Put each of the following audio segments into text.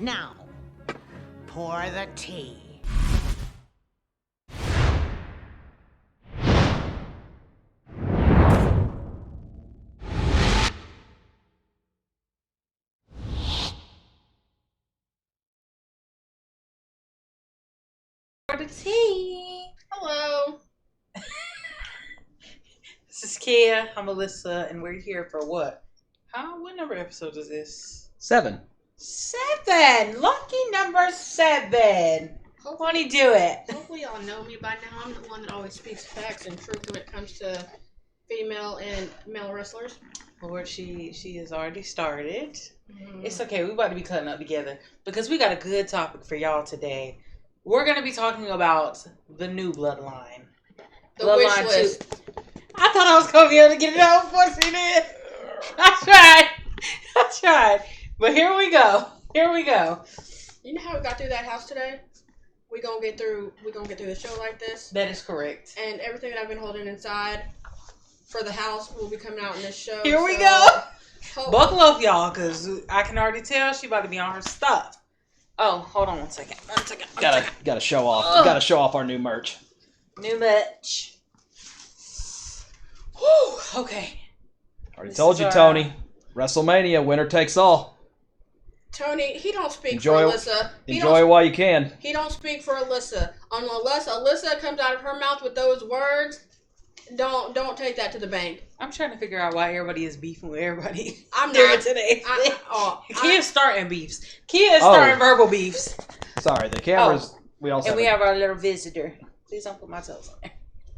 Now, pour the tea. For the tea. Hello. This is Kia. I'm Alyssa, and we're here for what? What number episode is this? 7. 7. Lucky number 7. Won't he do it? Hopefully y'all know me by now. I'm the one that always speaks facts and truth when it comes to female and male wrestlers. Lord, she has already started. Mm. It's okay. We're about to be cutting up together because we got a good topic for y'all today. We're going to be talking about the new Bloodline. The wish Bloodline list. 2. I thought I was going to be able to get it out before she did. I tried. But here we go. You know how we got through that house today? We're gonna get through the show like this. That is correct. And everything that I've been holding inside for the house will be coming out in this show. Here we go. Buckle up, y'all, because I can already tell she about to be on her stuff. Oh, hold on one second. Gotta show off. Gotta show off our new merch. New merch. Whew, okay. Already told you, Tony. WrestleMania, winner takes all. Tony, he don't speak Enjoy- for Alyssa. Enjoy it while you can. He don't speak for Alyssa. Unless Alyssa comes out of her mouth with those words, don't take that to the bank. I'm trying to figure out why everybody is beefing with everybody. I'm there not today. Kia's starting beefs. Kia is Oh. starting verbal beefs. Sorry, the cameras. We also And we have our little visitor. Please don't put my toes on there.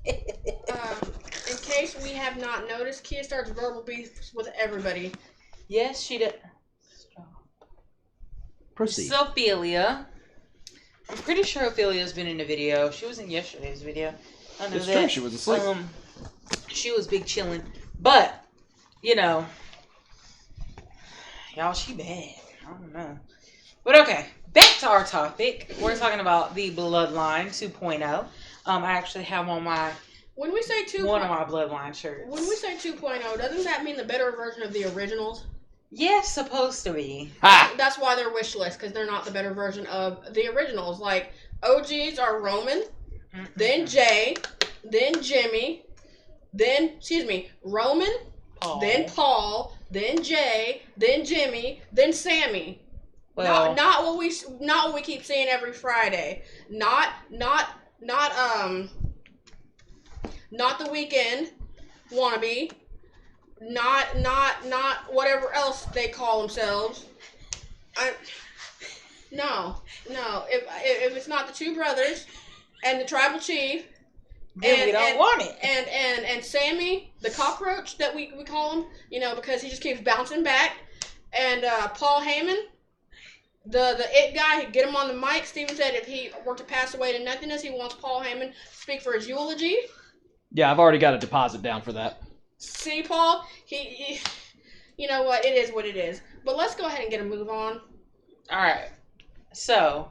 In case we have not noticed, Kia starts verbal beefs with everybody. Yes, she did. proceed. So Ophelia. I'm pretty sure Ophelia's been in the video. She was in yesterday's video. I know It's that. true, she was asleep. She was big chilling. But, y'all, she bad. I don't know. But okay, back to our topic. We're talking about the Bloodline 2.0. I actually have on When we say one of my Bloodline shirts. When we say 2.0, doesn't that mean the better version of the originals? Yes, supposed to be. Ha! That's why they're wish list, because they're not the better version of the originals. Like, OGs are Roman, then Jay, then Jimmy, Roman, Paul. then Paul, then Jay, then Jimmy, then Sammy. Well, Not what we keep seeing every Friday. Not the Weekend wannabe. Not whatever else they call themselves. No. If it's not the two brothers and the tribal chief, then we don't want it. And Sammy, the cockroach that we call him, because he just keeps bouncing back, and Paul Heyman, the it guy, get him on the mic. Steven said if he were to pass away to nothingness, he wants Paul Heyman to speak for his eulogy. Yeah, I've already got a deposit down for that. See, Paul, he you know what? It is what it is. But let's go ahead and get a move on. All right. So,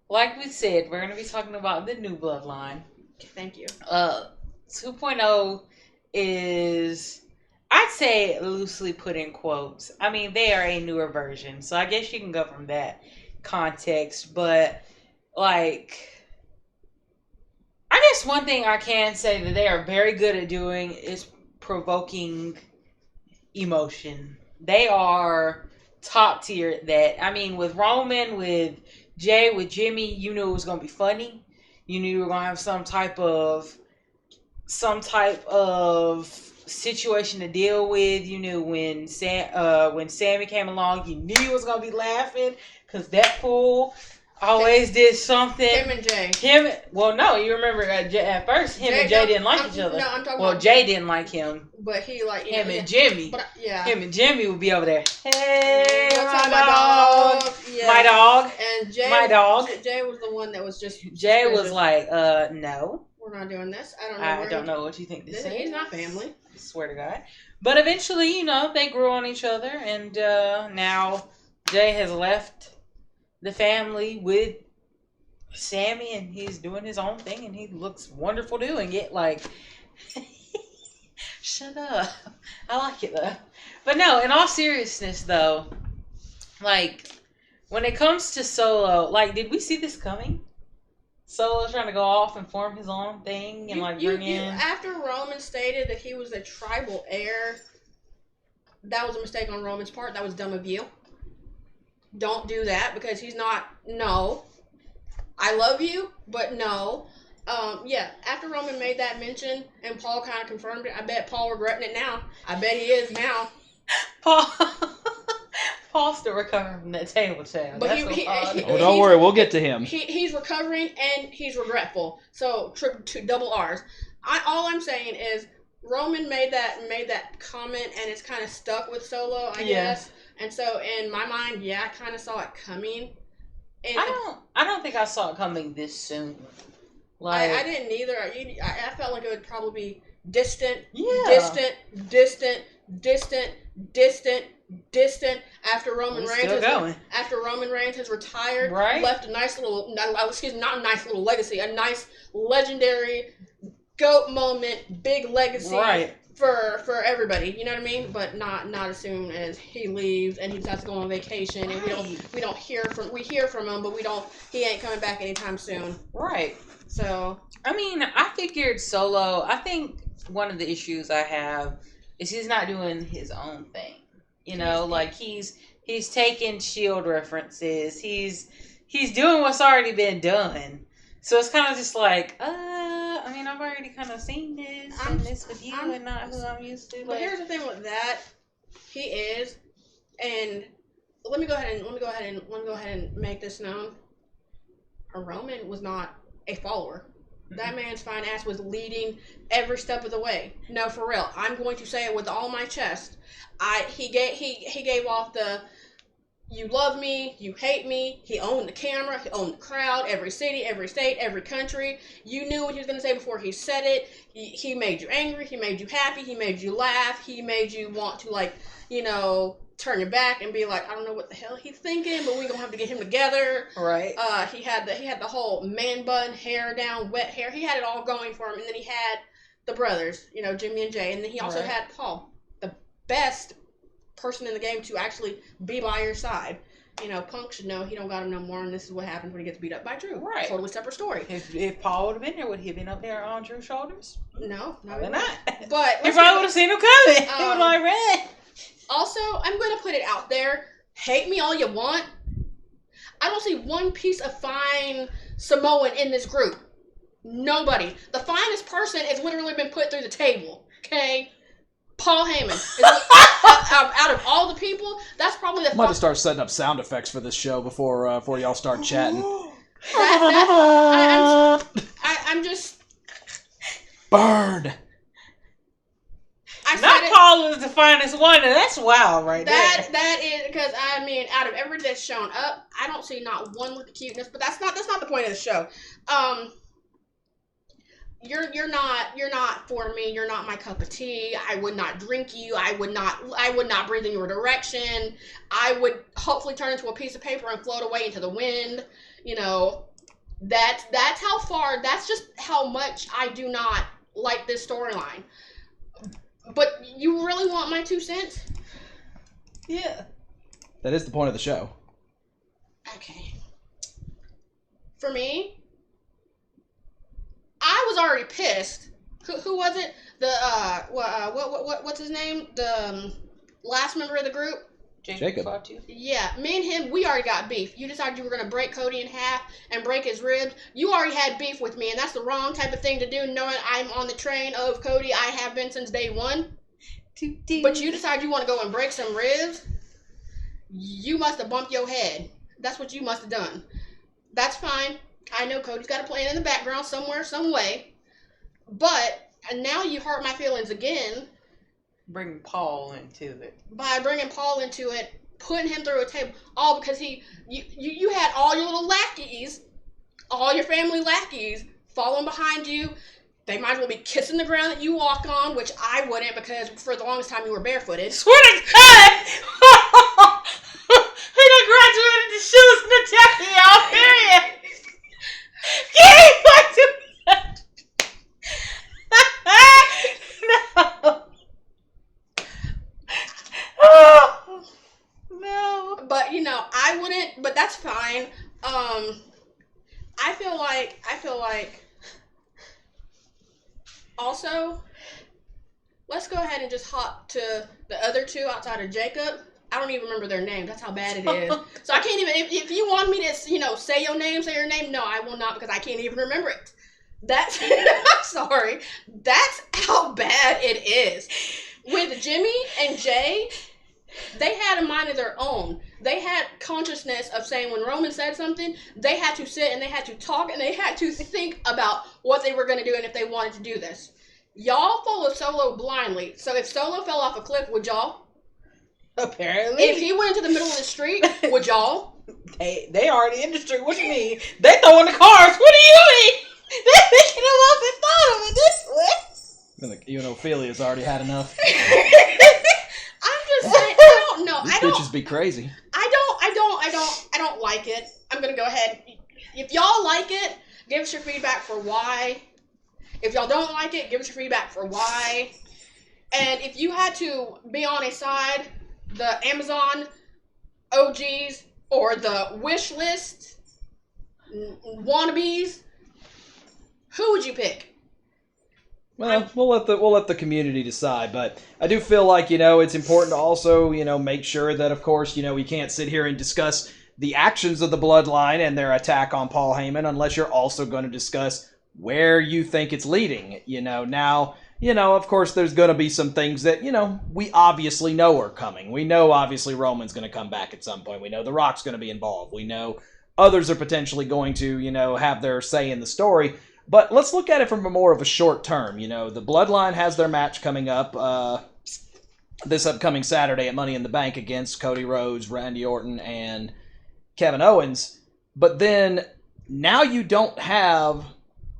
like we said, we're going to be talking about the new Bloodline. Thank you. 2.0 is, I'd say, loosely put in quotes. I mean, they are a newer version, so I guess you can go from that context. But, like, I guess one thing I can say that they are very good at doing is provoking emotion. They are top tier at that. I mean, with Roman, with Jay, with Jimmy, you knew it was going to be funny. You knew you were going to have some type of situation to deal with. You knew when Sammy came along, you knew you was going to be laughing because that fool always did something. Him and Jay. No, you remember at first him and Jay didn't like each other. No, I'm talking well, about Jay didn't like him. But he him and Jimmy. But yeah. Him and Jimmy would be over there. Hey, What's my up, dog. Yeah. My dog. And Jay. My dog. Jay was the one that was just. Jay was suspicious. like, no. We're not doing this. I don't know what you think this is. He's not family. I swear to God. But eventually, they grew on each other, and now Jay has left the family with Sammy, and he's doing his own thing, and he looks wonderful doing it. Like, shut up. I like it though. But no, in all seriousness though, like, when it comes to Solo, like, did we see this coming? Solo trying to go off and form his own thing and bring in. After Roman stated that he was a tribal heir, that was a mistake on Roman's part. That was dumb of you. Don't do that because he's not. No, I love you, but no. Yeah, after Roman made that mention and Paul kind of confirmed it, I bet Paul regretting it now. I bet he is now. Paul's still recovering from that table chat. But don't worry, we'll get to him. He's recovering and he's regretful. So double R's. All I'm saying is Roman made that comment and it's kind of stuck with Solo, I guess. And so in my mind, yeah, I kind of saw it coming. And I don't think I saw it coming this soon. Like I didn't either. I felt like it would probably be distant, distant after Roman Reigns has retired, left a nice little, not a nice little legacy, a nice legendary GOAT moment, big legacy for everybody. You know what I mean? But not as soon as he leaves and he decides to go on vacation and we hear from him, but he ain't coming back anytime soon. Right. So I mean, I figured Solo. I think one of the issues I have is he's not doing his own thing. You know, like he's taking Shield references. He's doing what's already been done. So it's kind of just like, I mean, I've already kind of seen this and this with you and not who I'm used to. But here's the thing with that, he is, and let me go ahead and make this known. Roman was not a follower. That man's fine ass was leading every step of the way. No, for real. I'm going to say it with all my chest. He gave off the you love me, you hate me. He owned the camera, he owned the crowd, every city, every state, every country. You knew what he was going to say before he said it. He made you angry, he made you happy, he made you laugh, he made you want to turn your back and be like, I don't know what the hell he's thinking, but we're gonna have to get him together. Right. He had the whole man bun, hair down, wet hair. He had it all going for him, and then he had the brothers, Jimmy and Jay, and then he also had Paul, the best person in the game to actually be by your side. Punk should know he don't got him no more, and this is what happens when he gets beat up by Drew. Right. Totally separate story. If Paul would have been there, would he have been up there on Drew's shoulders? No, probably not. But he probably would have seen him coming. He would have like red. Also, I'm going to put it out there. Hate me all you want. I don't see one piece of fine Samoan in this group. Nobody. The finest person has literally been put through the table. Okay? Paul Heyman. Out of all the people, that's probably the... I might have started setting up sound effects for this show before y'all start chatting. I'm just... Burn! Paul is the finest one, and that's wild there. That is because out of everybody that's shown up, I don't see not one with the cuteness. But that's not the point of the show. You're not for me. You're not my cup of tea. I would not drink you. I would not breathe in your direction. I would hopefully turn into a piece of paper and float away into the wind. That's how far. That's just how much I do not like this storyline. But you really want my 2 cents? Yeah. That is the point of the show. Okay. For me, I was already pissed. Who was it? What's his name? The last member of the group? Jacob. Yeah, me and him, we already got beef. You decided you were going to break Cody in half and break his ribs. You already had beef with me, and that's the wrong type of thing to do, knowing I'm on the train of Cody. I have been since day one. But you decide you want to go and break some ribs? You must have bumped your head. That's what you must have done. That's fine. I know Cody's got a plan in the background somewhere, some way. But now you hurt my feelings again. Bring Paul into it. By bringing Paul into it, putting him through a table, all because you had all your little lackeys, all your family lackeys following behind you. They might as well be kissing the ground that you walk on, which I wouldn't because for the longest time you were barefooted. Swear to God! He done graduated the shoes and the jacket, y'all. Period. Get him back to No. but I wouldn't. But that's fine. I feel like. Also, let's go ahead and just hop to the other two outside of Jacob. I don't even remember their names. That's how bad it is. So I can't even. If you want me to, say your name. No, I will not because I can't even remember it. That's. I'm sorry. That's how bad it is. With Jimmy and Jay, they had a mind of their own. They had consciousness of saying when Roman said something, they had to sit and they had to talk and they had to think about what they were going to do and if they wanted to do this. Y'all followed Solo blindly. So if Solo fell off a cliff, would y'all? Apparently. If he went into the middle of the street, would y'all? They already in the street. What you mean? They throwing the cars. What do you mean? They picking him up and throwing him in this way. Even Ophelia's already had enough. I'm just saying, I don't know. These bitches be crazy. I don't like it. I'm gonna go ahead. If y'all like it, give us your feedback for why. If y'all don't like it, give us your feedback for why. And if you had to be on a side, the Amazon OGs or the wish list wannabes, who would you pick? Well, we'll let the community decide, but I do feel like, it's important to also, make sure that, of course, we can't sit here and discuss the actions of the Bloodline and their attack on Paul Heyman unless you're also going to discuss where you think it's leading. Now, of course, there's going to be some things that, we obviously know are coming. We know, obviously, Roman's going to come back at some point. We know The Rock's going to be involved. We know others are potentially going to, have their say in the story. But let's look at it from more of a short term. The Bloodline has their match coming up this upcoming Saturday at Money in the Bank against Cody Rhodes, Randy Orton, and Kevin Owens. But then now you don't have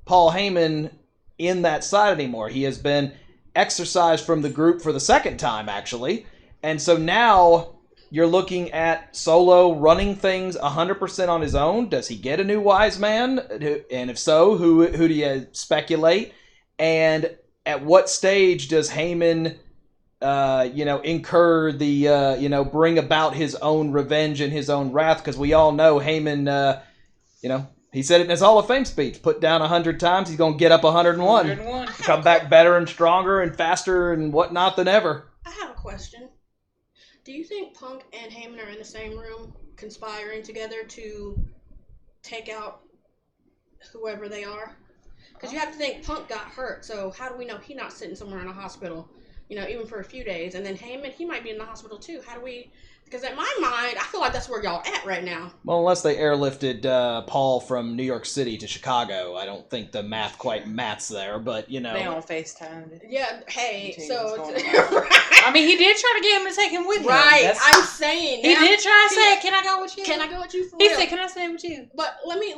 Paul Heyman in that side anymore. He has been exorcised from the group for the second time, actually. And so now you're looking at Solo running things 100% on his own. Does he get a new wise man? And if so, who do you speculate? And at what stage does Heyman, incur the, bring about his own revenge and his own wrath? Because we all know Heyman, he said it in his Hall of Fame speech. Put down 100 times, he's going to get up 101. Come back better and stronger and faster and whatnot than ever. I have a question. Do you think Punk and Heyman are in the same room conspiring together to take out whoever they are? Because you have to think Punk got hurt, so how do we know he's not sitting somewhere in a hospital, even for a few days? And then Heyman, he might be in the hospital too. How do we... Because in my mind, I feel like that's where y'all at right now. Well, unless they airlifted Paul from New York City to Chicago, I don't think the math quite maths there. But they on FaceTime. Yeah, hey, so I mean, he did try to get him to take him with him. Right, I'm saying he did try to say, "Can I go with you? Can I go with you?" He said, "Can I stay with you?" But let me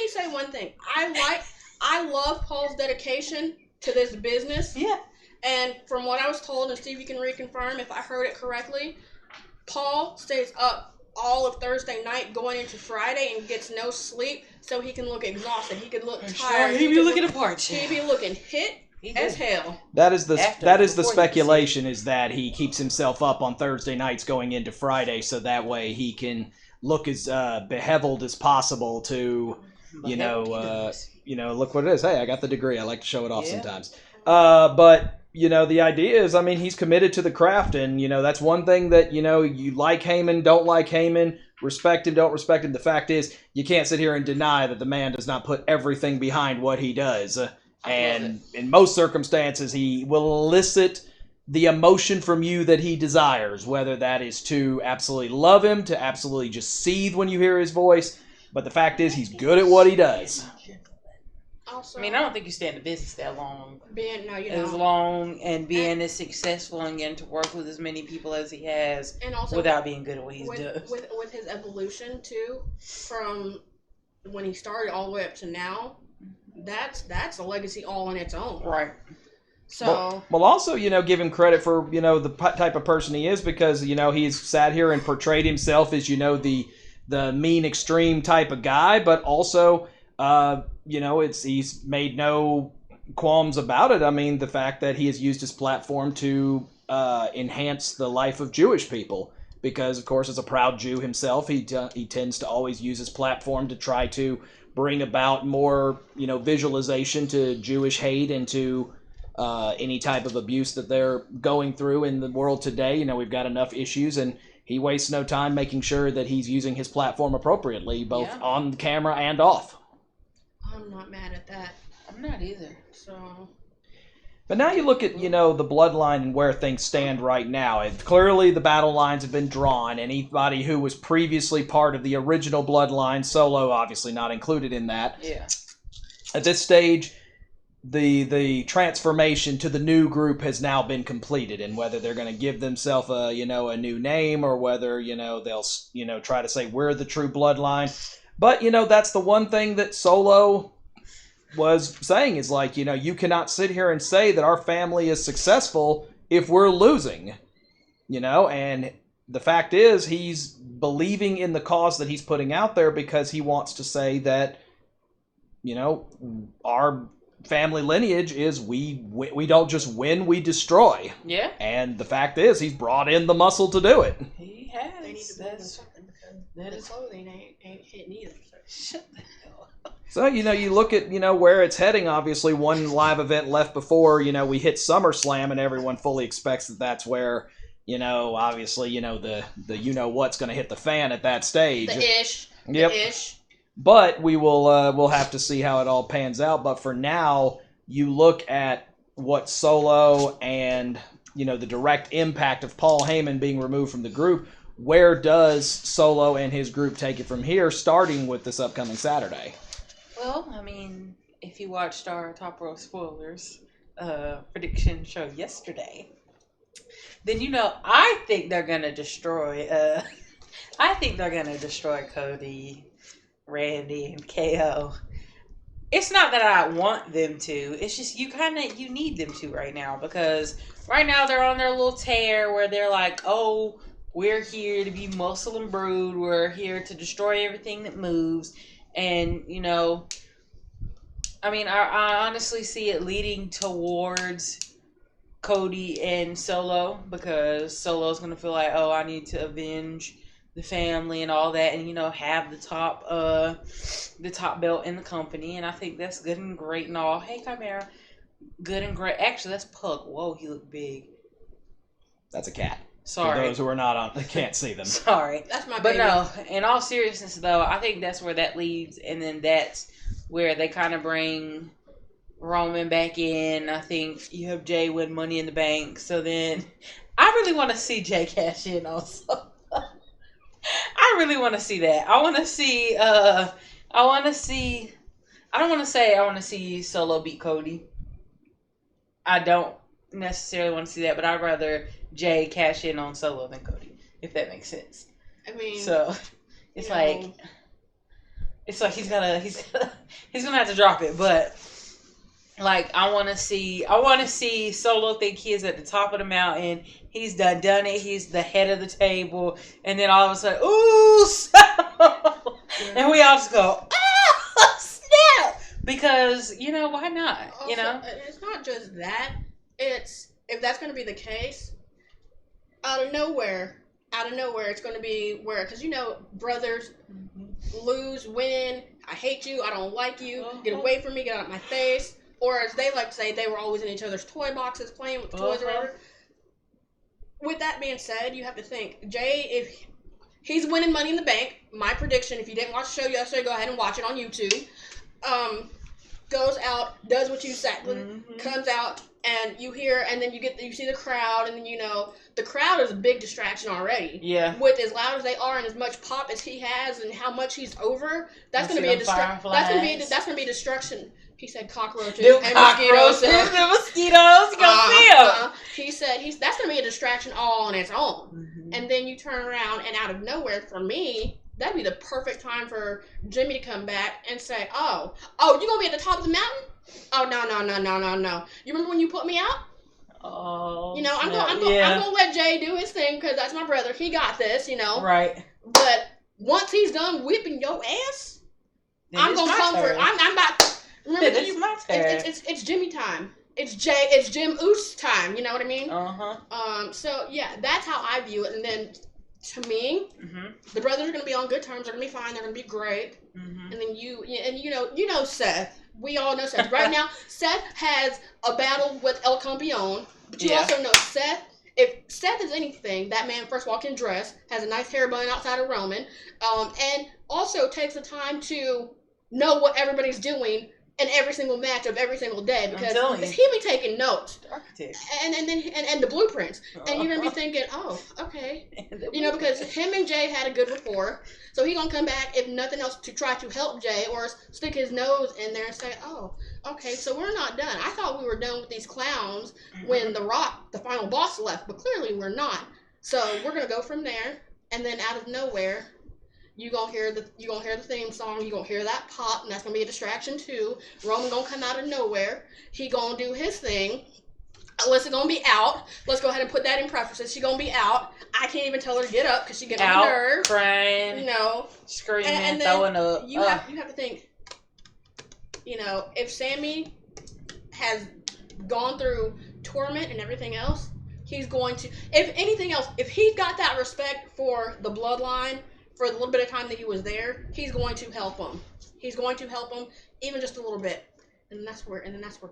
say one thing. I love Paul's dedication to this business. Yeah. And from what I was told, and Steve, you can reconfirm if I heard it correctly, Paul stays up all of Thursday night going into Friday and gets no sleep so he can look exhausted. He could look tired. He be looking apart. He be looking hit as hell. That is the speculation, is that he keeps himself up on Thursday nights going into Friday so that way he can look as beheveled as possible to, look what it is. Hey, I got the degree. I like to show it off sometimes. But the idea is, he's committed to the craft, and, that's one thing that, you like Heyman, don't like Heyman, respect him, don't respect him. The fact is, you can't sit here and deny that the man does not put everything behind what he does. And in most circumstances, he will elicit the emotion from you that he desires, whether that is to absolutely love him, to absolutely just seethe when you hear his voice. But the fact is, he's good at what he does. Also, I don't think you stay in the business that long. As long and being as successful and getting to work with as many people as he has, and also without being good at what he's doing. With his evolution too, from when he started all the way up to now, that's a legacy all on its own. Right. So well, also, give him credit for, the type of person he is, because, he's sat here and portrayed himself as, the mean extreme type of guy, but also, he's made no qualms about it. The fact that he has used his platform to enhance the life of Jewish people, because, of course, as a proud Jew himself, he tends to always use his platform to try to bring about more, visualization to Jewish hate and to any type of abuse that they're going through in the world today. We've got enough issues, and he wastes no time making sure that he's using his platform appropriately, both on camera and off. I'm not mad at that. I'm not either. So... But now you look at, the bloodline and where things stand right now. And clearly the battle lines have been drawn. Anybody who was previously part of the original bloodline, Solo obviously not included in that. Yeah. At this stage, the transformation to the new group has now been completed. And whether they're going to give themselves a new name, or whether, they'll, try to say we're the true bloodline. But, that's the one thing that Solo was saying is like, you cannot sit here and say that our family is successful if we're losing, and the fact is he's believing in the cause that he's putting out there because he wants to say that, our family lineage is we don't just win, we destroy. Yeah. And the fact is he's brought in the muscle to do it. He has. They need to build something because the clothing ain't hitting either. So. Shut the hell up. So, you look at, where it's heading. Obviously, one live event left before, we hit SummerSlam, and everyone fully expects that that's where, obviously, the what's going to hit the fan at that stage. The ish. Yep. The ish. But we will we'll have to see how it all pans out. But for now, you look at what Solo and, the direct impact of Paul Heyman being removed from the group. Where does Solo and his group take it from here, starting with this upcoming Saturday? Well, I mean, if you watched our Top Row Spoilers prediction show yesterday, then I think they're gonna destroy. I think they're gonna destroy Cody, Randy, and KO. It's not that I want them to. It's just you need them to right now, because right now they're on their little tear where they're like, oh, we're here to be muscle and brood. We're here to destroy everything that moves. And, I honestly see it leading towards Cody and Solo, because Solo's going to feel like, oh, I need to avenge the family and all that, and, have the top belt in the company. And I think that's good and great and all. Hey, Cameo. Good and great. Actually, that's Puck. Whoa, he looked big. That's a cat. Sorry. For those who are not on, they can't see them. Sorry. That's my baby. But no, in all seriousness, though, I think that's where that leads, and then that's where they kind of bring Roman back in. I think you have Jay win Money in the Bank, so then I really want to see Jay cash in also. I really want to see that. I want to see, I don't want to say I want to see Solo beat Cody. I don't necessarily want to see that, but I'd rather Jay cash in on Solo than Cody, if that makes sense. I mean, so it's like he's gonna have to drop it, but like I want to see Solo think he is at the top of the mountain. He's done it. He's the head of the table, and then all of a sudden, ooh, Solo, and we all just go, ah, snap, because why not? Also, it's not just that. It's, if that's going to be the case, out of nowhere, it's going to be where, because brothers lose, win, I hate you, I don't like you, get away from me, get out of my face, or as they like to say, they were always in each other's toy boxes playing with the toys or whatever. With that being said, you have to think, Jay, if he's winning Money in the Bank, my prediction, if you didn't watch the show yesterday, go ahead and watch it on YouTube, goes out, does what you said, comes out, and you hear, and then you see the crowd, and then the crowd is a big distraction already. Yeah. With as loud as they are and as much pop as he has and how much he's over, that's gonna be a destruction. He said cockroaches and mosquitoes. The mosquitoes, you gonna see them. He said that's gonna be a distraction all on its own. And then you turn around and out of nowhere, for me, that'd be the perfect time for Jimmy to come back and say, oh, you gonna be at the top of the mountain? Oh, no. You remember when you put me out? Oh, I'm gonna let Jay do his thing, because that's my brother. He got this, Right. But once he's done whipping your ass, Then I'm it's gonna my come for turn. it. I'm about. Remember, Then it's my turn. It's Jimmy time. It's Jim Oos time. You know what I mean? Uh-huh. So yeah, that's how I view it. And then to me, Mm-hmm. the brothers are going to be on good terms. They're going to be fine. They're going to be great. Mm-hmm. And then you know Seth. We all know Seth. Right now, Seth has a battle with El Campeon, but you also know Seth. If Seth is anything, that man first walk in dress, has a nice hair bun outside of Roman, and also takes the time to know what everybody's doing in every single match of every single day, because he be taking notes and the blueprints, and you're gonna be thinking, oh, okay, because him and Jay had a good rapport, so he gonna come back if nothing else to try to help Jay or stick his nose in there and say, oh, okay, so we're not done. I thought we were done with these clowns when The Rock, the final boss, left, but clearly we're not. So we're gonna go from there, and then out of nowhere, you gonna hear the theme song. You gonna hear that pop, and that's gonna be a distraction too. Roman gonna come out of nowhere. He gonna do his thing. Alyssa gonna be out. Let's go ahead and put that in prefaces. She gonna be out. I can't even tell her to get up because she get on the nerve. Crying, screaming, and then throwing up. You have to think. If Sammy has gone through torment and everything else, he's going to. If anything else, if he's got that respect for the bloodline. For the little bit of time that he was there, he's going to help him. He's going to help him even just a little bit. And that's where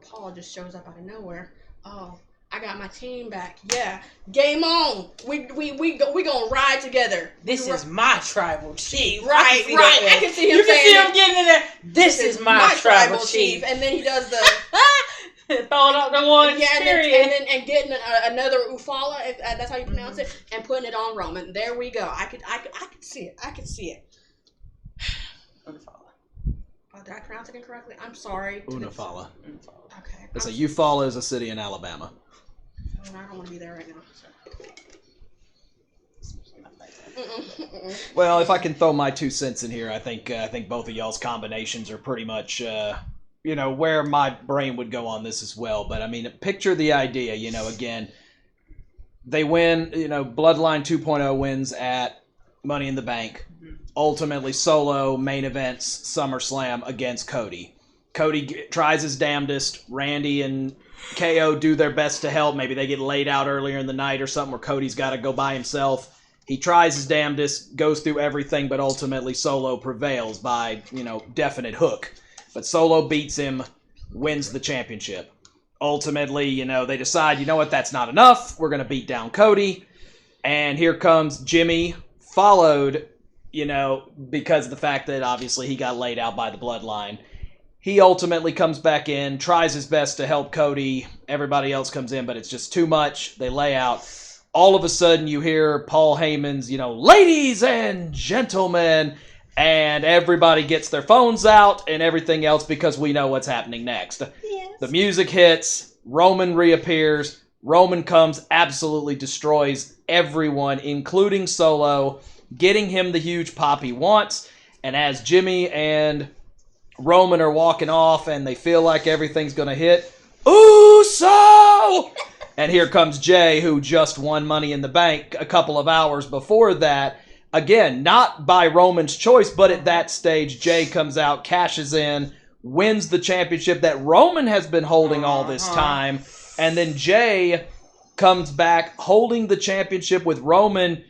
Paul just shows up out of nowhere. Oh, I got my team back. Yeah, game on. We gonna ride together. This is my tribal chief. Right. I can see him. You can see him getting in there. This is my tribal chief. And then he does the throwing up the one. Yeah, and getting another Ufala, if that's how you pronounce it, and putting it on Roman. There we go. I could see it. I could see it. Unufala. Oh, did I pronounce it incorrectly? I'm sorry. Unufala. Okay. It's Eufaula is a city in Alabama. Oh, I don't want to be there right now. Well, if I can throw my 2 cents in here, I think both of y'all's combinations are pretty much where my brain would go on this as well. But I mean, picture the idea, again, they win, Bloodline 2.0 wins at Money in the Bank. Mm-hmm. Ultimately, Solo main events SummerSlam against Cody. Cody tries his damnedest. Randy and KO do their best to help. Maybe they get laid out earlier in the night or something where Cody's got to go by himself. He tries his damnedest, goes through everything, but ultimately Solo prevails by, definite hook. But Solo beats him, wins the championship. Ultimately, they decide, that's not enough. We're going to beat down Cody. And here comes Jimmy, followed, because of the fact that obviously he got laid out by the bloodline. He ultimately comes back in, tries his best to help Cody. Everybody else comes in, but it's just too much. They lay out. All of a sudden, you hear Paul Heyman's, ladies and gentlemen, and everybody gets their phones out and everything else because we know what's happening next. Yes. The music hits, Roman reappears, Roman comes, absolutely destroys everyone, including Solo, getting him the huge pop he wants, and as Jimmy and Roman are walking off and they feel like everything's going to hit, Uso! And here comes Jay, who just won Money in the Bank a couple of hours before that. Again, not by Roman's choice, but at that stage, Jay comes out, cashes in, wins the championship that Roman has been holding all this time. And then Jay comes back holding the championship with Roman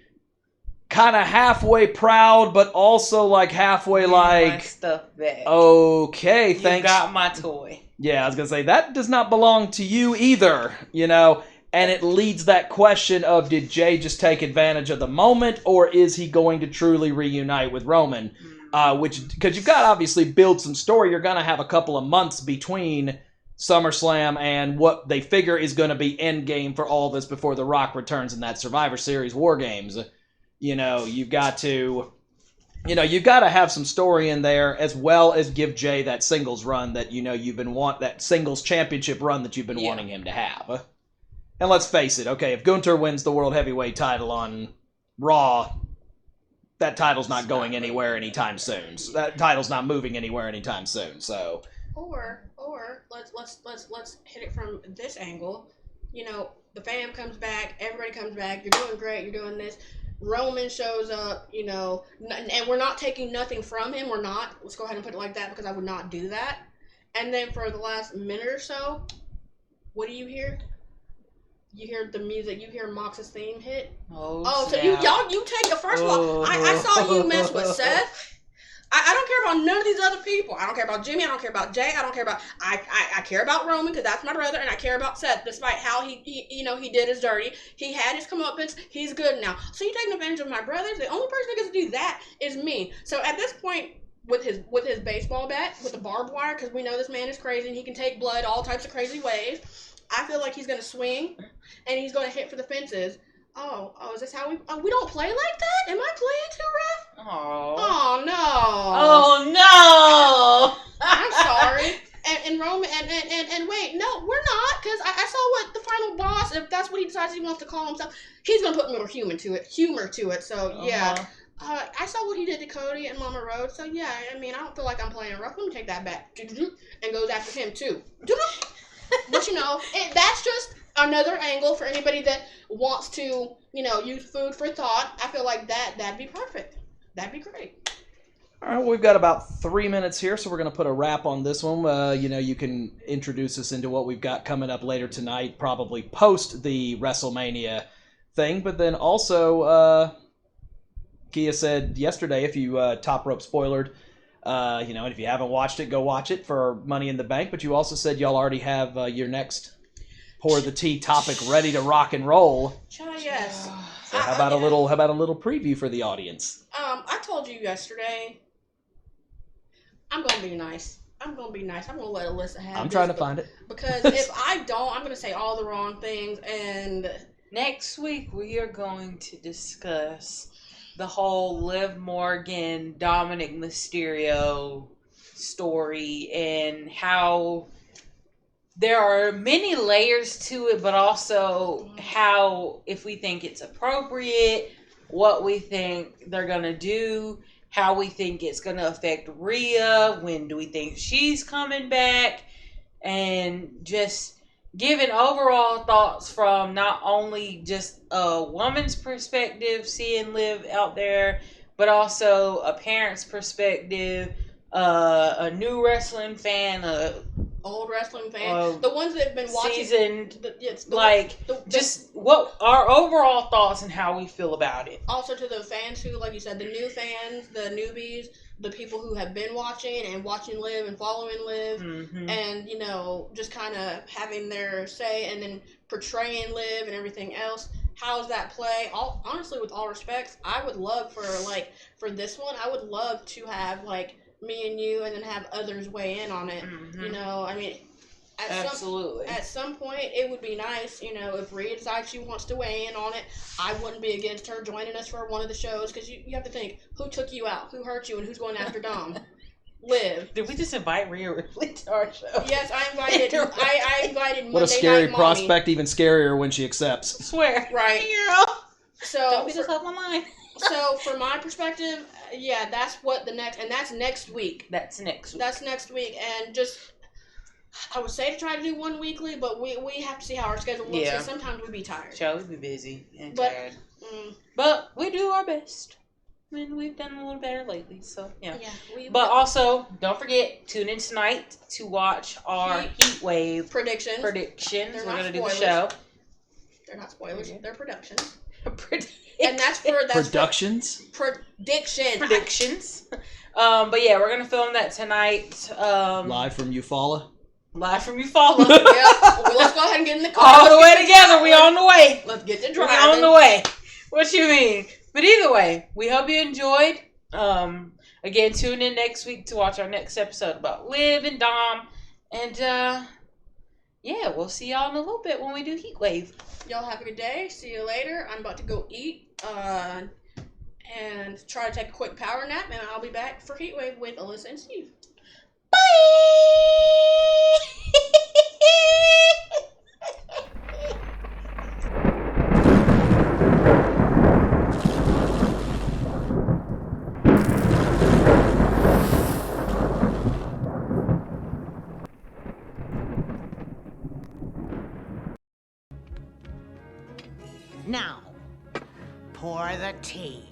kind of halfway proud, but also halfway my stuff back. Okay, thanks. You got my toy. Yeah, I was going to say, that does not belong to you either, And it leads that question of, did Jay just take advantage of the moment, or is he going to truly reunite with Roman? Because you've got to obviously build some story. You're going to have a couple of months between SummerSlam and what they figure is going to be endgame for all this before The Rock returns in that Survivor Series War Games. You've got to... you've got to have some story in there, as well as give Jay that singles run that you've been that singles championship run that you've been wanting him to have. And let's face it, okay, if Gunther wins the World Heavyweight title on Raw, that title's not going anywhere anytime soon. So that title's not moving anywhere anytime soon. So. Or let's hit it from this angle. The fam comes back, everybody comes back. You're doing great. You're doing this. Roman shows up, and we're not taking nothing from him. We're not. Let's go ahead and put it like that because I would not do that. And then for the last minute or so, what do you hear? you hear the music, you hear Mox's theme hit. Oh, so you take it. First of all, I saw you mess with Seth. I don't care about none of these other people. I don't care about Jimmy. I don't care about Jay. I don't care about. I care about Roman because that's my brother, and I care about Seth. Despite how he did his dirty, he had his comeuppance. He's good now. So you taking advantage of my brothers? The only person that gets to do that is me. So at this point, with his baseball bat with the barbed wire, because we know this man is crazy and he can take blood all types of crazy ways. I feel like he's gonna swing, and he's gonna hit for the fences. Oh, is this how we don't play like that? Am I playing too rough? Oh no. Oh no. I'm sorry. And Roman and wait, no, we're not, because I saw what the final boss, if that's what he decides he wants to call himself, he's gonna put more humor to it. So yeah. I saw what he did to Cody and Mama Road, so yeah, I mean, I don't feel like I'm playing rough. Let me take that back. And goes after him too. But that's just another angle for anybody that wants to, use food for thought. I feel like that'd be perfect. That'd be great. All right, well, we've got about 3 minutes here, so we're going to put a wrap on this one. You can introduce us into what we've got coming up later tonight, probably post the WrestleMania thing. But then also, Kia said yesterday, if you top rope spoilered, and if you haven't watched it, go watch it for Money in the Bank. But you also said y'all already have your next Pour the Tea topic ready to rock and roll. Yes. So how about a little preview for the audience? I told you yesterday. I'm gonna be nice. I'm gonna let Alyssa have. I'm trying to find it. Because if I don't, I'm gonna say all the wrong things. And next week we are going to discuss the whole Liv Morgan, Dominic Mysterio story and how there are many layers to it, but also how, if we think it's appropriate, what we think they're going to do, how we think it's going to affect Rhea, when do we think she's coming back, and just giving overall thoughts from not only just a woman's perspective, seeing Liv out there, but also a parent's perspective, a new wrestling fan, old wrestling fan, the ones that have been watching, seasoned, what our overall thoughts and how we feel about it. Also to the fans who, like you said, the new fans, the newbies, the people who have been watching Liv and following Liv, and just kind of having their say and then portraying Liv and everything else. How's that play? Honestly, with all respects, I would love for this one, I would love to have me and you, and then have others weigh in on it. I mean, absolutely. At some point, it would be nice, if Rhea decides she wants to weigh in on it. I wouldn't be against her joining us for one of the shows, because you have to think, who took you out, who hurt you, and who's going after Dom? Liv. Did we just invite Rhea Ripley to our show? Yes, I invited. I invited. What Monday a scary Night prospect! Even scarier when she accepts. I swear, right? Girl. So don't get us off my mind. So from my perspective, yeah, that's next week. That's next week. That's next week, and just I would say to try to do one weekly, but we have to see how our schedule looks. Yeah. Sometimes we'd be tired. Shall we be busy and tired? But we do our best. I mean, we've done a little better lately, so yeah. But also, don't forget, tune in tonight to watch our Heat Wave predictions. We're going to do the show. They're not spoilers. They're predictions. And that's Productions? Predictions. But yeah, we're going to film that tonight. Live from Eufaula. Yep. Well, let's go ahead and get in the car. All the way together. We on the way. Let's get to driving. We on the way. What you mean? But either way, we hope you enjoyed. Again, tune in next week to watch our next episode about Liv and Dom. And yeah, we'll see y'all in a little bit when we do Heat Wave. Y'all have a good day. See you later. I'm about to go eat and try to take a quick power nap, and I'll be back for Heat Wave with Alyssa and Steve. Bye! Now, pour the tea.